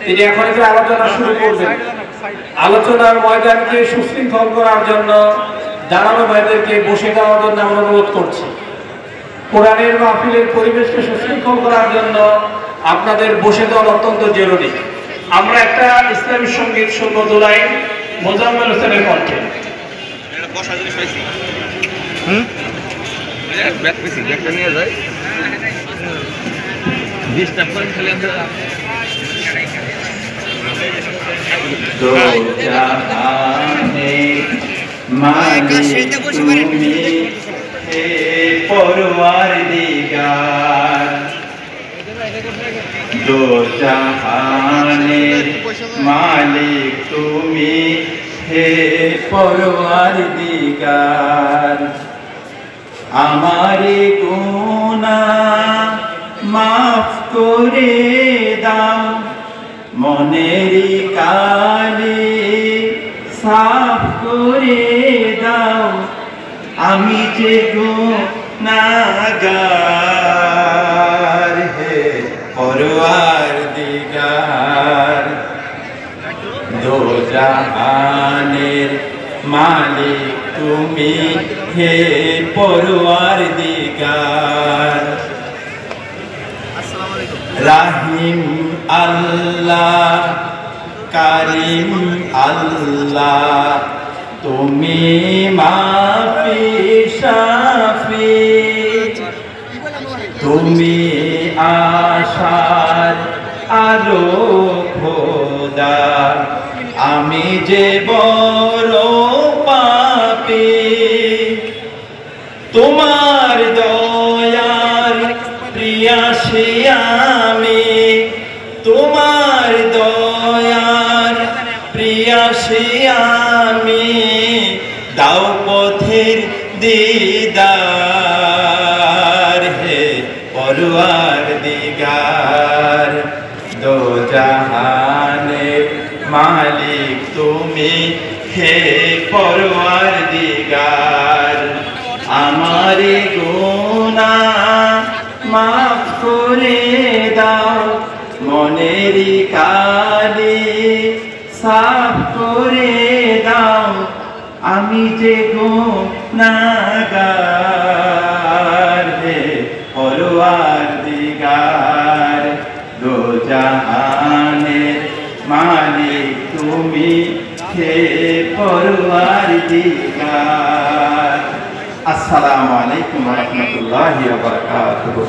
তিনি এখন যে আলোচনা শুরু করবেন, আলোচনার ময়দানকে সুশৃঙ্খল করার জন্য দাঁড়ানো ভাইদেরকে বসে যাওয়ার জন্য আমরা অনুরোধ করছি। কোরআনের মাহফিলের পরিবেশকে সুশৃঙ্খল করার জন্য আপনাদের বসে যাওয়া অত্যন্ত জরুরি। আমরা একটা ইসলামী সঙ্গীত শুনবো দোলাই মোজাম্মেল হোসেনের কণ্ঠে। নিয়ে যায় ডিস্টার্ব করে ফেলে দো জাহানে মালিক তুমি হে পরওয়ারদিগার, দো জাহানের মালিক তুমি হে পরওয়ারদিগার। আমারে গুনাহ মাফ করে দাও, মনেরি কালি সাফ করে দাও, আমি যে গুনাহগার হে পরওয়ারদিগার। দো জাহানের মালিক তুমি হে পরওয়ারদিগার। রাহিম আল্লাহ কারিম আল্লাহ, তুমি মাফি শাফি, তুমি আশার আলো খোদা, আমি যে বড় পাপী। তোমার দয়ার প্রিয়াসী আমি, তোমার দয়ার প্রিয়াসী আমি, দাও পথের দিদার হে পরওয়ারদিগার। দো জাহানের মালিক তুমি হে পরওয়ারদিগার। আমারে গুনাহ মাফ করে দাও, মনেরি কালি সাফ করে দাও, আমি যে গুনাহগার হে পরওয়ারদিগার। দো জাহানের মালিক তুমি হে পরওয়ারদিগার। আসসালামু আলাইকুম ওয়া রাহমাতুল্লাহি ওয়া বারাকাতুহু।